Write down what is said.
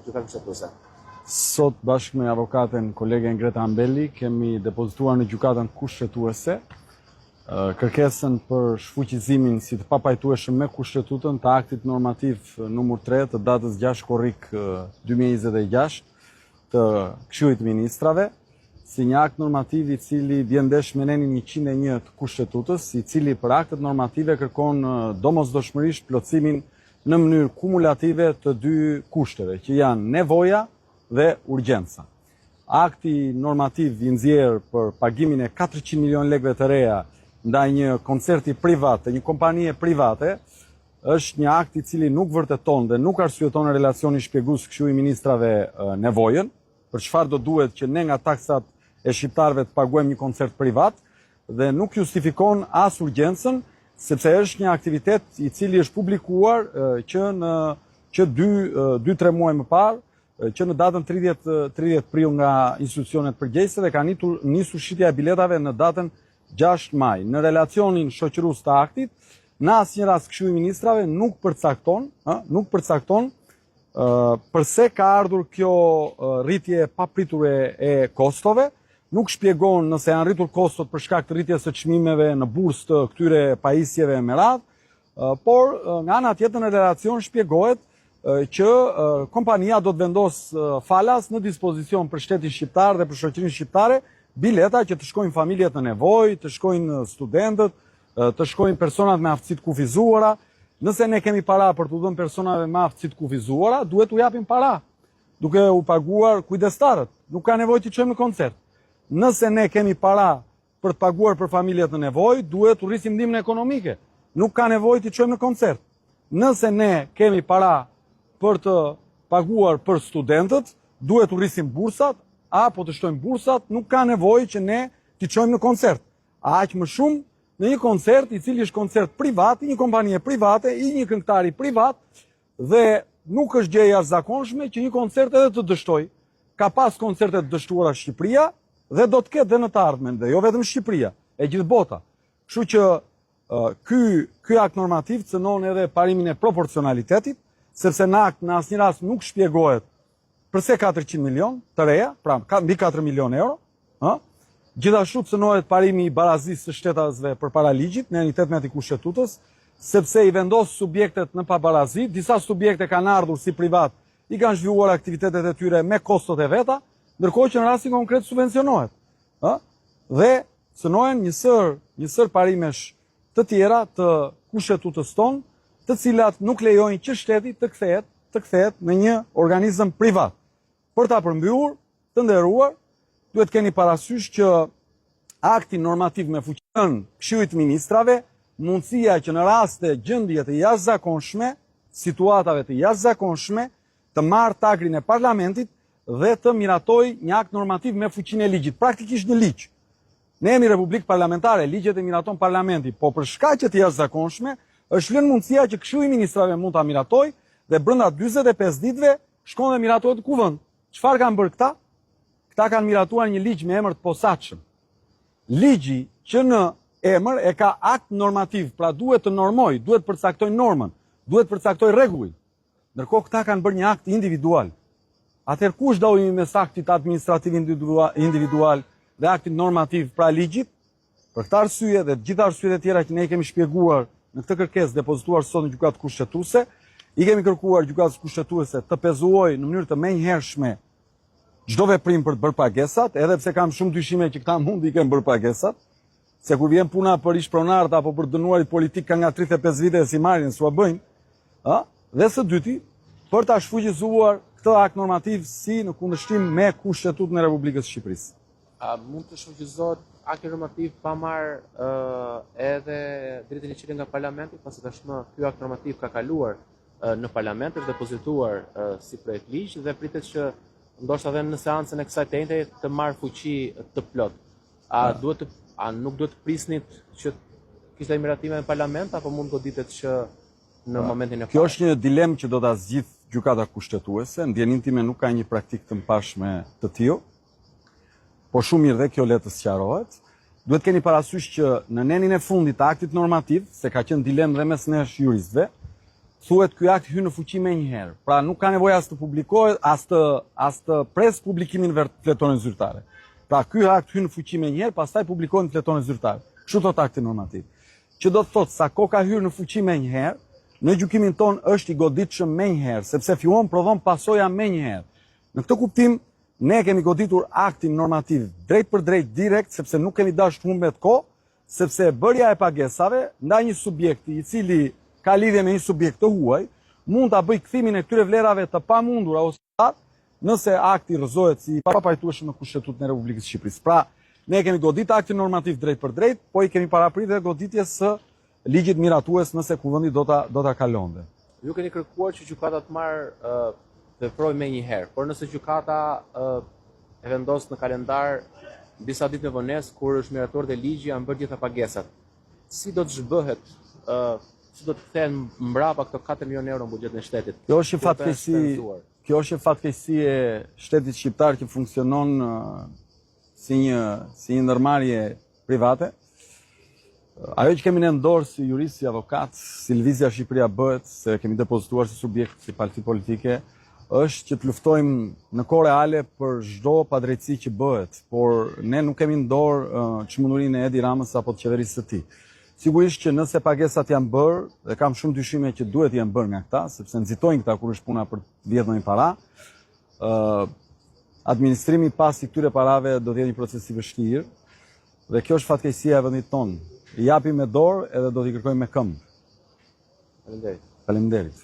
gjykatën kushtetuese? Sot bashkë me avokaten kolegen Greta Ambelli kemi depozituar në gjykatën kushtetuese kërkesën për shfuqizimin si të papajtueshëm me Kushtetutën të aktit normativ numër 3 të datës 6 korrik 2026 të Këshillit të Ministrave, si një akt normativ i cili vjen ndesh me nenin 101 të Kushtetutës, i cili për aktet normative kërkon domosdoshmërisht plotësimin në mënyrë kumulative të dy kushteve, që janë nevoja dhe urgjenca. Akti normativ i nxjerr për pagimin e 400 milion lekëve të reja ndaj një koncerti privat të një kompanie private, është një akt i cili nuk vërteton dhe nuk arsyeton në relacionin shpjegues Këshilli i Ministrave nevojën, për çfarë do duhet që ne nga taksat e shqiptarëve të paguajmë një koncert privat, dhe nuk justifikon as urgjencën, sepse është një aktivitet i cili është publikuar që 2-3 muaj më parë, që në datën 30 prill nga institucionet përgjegjëse dhe ka nisur shitja e biletave në datën 6 maj. Në relacionin shoqërues të aktit, në asnjë rast Këshilli i Ministrave nuk përcakton përse ka ardhur kjo rritje papriture e kostove, nuk shpjegon nëse janë rritur kostot për shkak të rritjes së çmimeve në bursë të këtyre pajisjeve me radhë, por nga ana tjetër në relacion shpjegohet që kompania do të vendos falas në dispozicion për shtetin shqiptar dhe për shoqërinë shqiptare bileta që të shkojnë familjet në nevojë, të shkojnë studentët, të shkojnë personat me aftësi të kufizuara. Nëse ne kemi para për t'u dhënë personave me aftësi të kufizuara, duhet t'u japim para, duke u paguar kujdestarët. Nuk ka nevojë të çojmë në koncert. Nëse ne kemi para për të paguar për familjet në nevojë, duhet t'u rrisim ndihmën ekonomike. Nuk ka nevojë të çojmë në koncert. Nëse ne kemi para për të paguar për studentët, duhet t'u rrisim bursat, apo të shtojmë bursat, nuk ka nevojë që ne t'i çojmë në koncert. Aq më shumë në një koncert i cili është koncert privat, i një kompanie private, i një këngëtari privat, dhe nuk është gjë e jashtëzakonshme që një koncert edhe të dështoj. Ka pas koncerte të dështuara Shqipëria dhe do të ketë dhe në të ardhmen, dhe jo vetëm Shqipëria, e gjithë bota. Kështu që ky akt normativ cënon edhe parimin e proporcionalitetit, sepse në akt në asnjë rast nuk shpjegohet përse 400 milion të reja, pra mbi 4 milion euro, gjithashtu cënohet parimi i barazisë së shtetësve përpara ligjit në anitet me të Kushtetutës, sepse i vendos subjektet në pabarazi, disa subjekte kanë ardhur si privat, i kanë zhvilluar aktivitetet e tyre me kostot e veta, ndërkohë që në rastin konkret subvencionohet. Dhe cënohen një sër parimesh të tjera të Kushtetutës tonë, të cilat nuk lejojnë që shteti të kthehet në një organizëm privat. Për ta përmbyllur, të nderuar, duhet keni parasysh që akti normativ me fuqinë Këshillit të Ministrave, mundësia që në raste gjendje të jashtëzakonshme, situatave të jashtëzakonshme, të marrë tagrin e parlamentit dhe të miratoj një akt normativ me fuqinë e ligjit, praktikisht një ligj. Ne jemi republikë parlamentare, ligjet e miraton parlamenti, po për shkaqe të jashtëzakonshme, është lënë mundësia që Këshilli i Ministrave mund ta miratoj dhe brenda 45 ditëve shkon dhe miratohet në kuvend. Çfarë kanë bërë këta? Këta kanë miratuar një ligj me emër të posaçëm. Ligji që në emër e ka akt normativ, pra duhet të normoj, duhet përcaktoj normën, duhet përcaktoj rregullin. Ndërkohë këta kanë bërë një akt individual. Atëherë kush dallimi mes aktit administrativ individual dhe aktit normativ pra ligjit? Për këtë arsye dhe të gjitha arsyet e tjera që ne i kemi shpjeguar në këtë kërkesë depozituar sot në gjykatë kushtetuese, i kemi kërkuar gjykatës kushtetuese të pezuojë në mënyrë të menjëhershme çdo veprim për të bërë pagesat, edhe pse kam shumë dyshime që këta mund i kenë bërë pagesat, se kur vjen puna për ish-pronarët apo për dënuarit politik ka nga 35 vite si marrin s'ua bëjnë, dhe së dyti, për ta shfuqizuar këtë akt normativ si në kundërshtim me Kushtetutën e Republikës së Shqipërisë. A mund të shfuqizohet akti normativ pa marrë edhe drejtën e ligjit nga parlamenti, pasi tashmë ky akt normativ ka kaluar në parlament, është depozituar si projekt ligj dhe pritet që ndoshta edhe në seancën e kësaj tente të marrë fuqi të plot. A nuk duhet të prisnit që kishte miratime në parlament, apo mund goditet që në momentin e parë? Kjo është një dilemë që do ta zgjidh gjykata kushtetuese. Ndjenin time nuk ka një praktikë të mpashme të tillë, po shumë mirë dhe kjo le të sqarohet. Duhet keni parasysh që në nenin e fundit të aktit normativ, se ka qenë dilemë dhe mes nesh juristëve, thuhet ky akt hyn në fuqi më njëherë. Pra nuk ka nevojë as të publikohet, as të pres publikimin fletorën zyrtare. Pra ky akt hyn në fuqi më njëherë, pastaj publikohet në fletorën zyrtare. Kështu thot akti normativ. Që do të thotë sa ko ka hyrë në fuqi më njëherë, në gjykimin ton është i goditshëm më njëherë, sepse fillon prodhon pasoja më njëherë. Në këtë kuptim, ne kemi goditur aktin normativ drejt për drejt direkt, sepse nuk kemi dashur të humbet kohë, sepse bërja e pagesave ndaj një subjekti i cili ka lidhje me një subjekt të huaj, mund ta bëj kthimin e këtyre vlerave të pamundura ose nëse akti rrëzohet si papajtueshëm në Kushtetutën e Republikës së Shqipërisë. Pra, ne kemi godit aktin normativ drejt për drejt, po i kemi parapritur goditjes së ligjit miratues nëse kuvendi do ta kalonte. Ju keni kërkuar që gjykata të marrë veprojë më njëherë, por nëse gjykata e vendos në kalendar disa ditë në vonesë kur është mirator dhe ligji janë bërë gjitha pagesat. Si do të zhbëhet, si do të kthehen mbrapa këto 4 milionë euro në buxhetin e shtetit? Kjo është një fatkeqësi e shtetit shqiptar që funksionon si një ndërmarrje private. Ajo që kemi ne në dorë si jurist, si avokat, si Lëvizja Shqipëria Bëhet, se kemi depozituar si subjekt, si parti politike, është që të luftojmë në kohë reale për çdo padrejtësi që bëhet, por ne nuk kemi në dorë çmundurinë e Edi Ramës apo të qeverisë së tij. Sigurisht që nëse pagesat janë bërë, dhe kam shumë dyshime që duhet janë bërë nga këta, sepse nxitojnë këta kur është puna për të vjedhur një para, administrimi pas i këtyre parave do të jetë një proces i vështirë, dhe kjo është fatkeqësia e vendit tonë. I japim me dorë edhe do t'i kërkojmë me këmbë. Faleminderit. Faleminderit.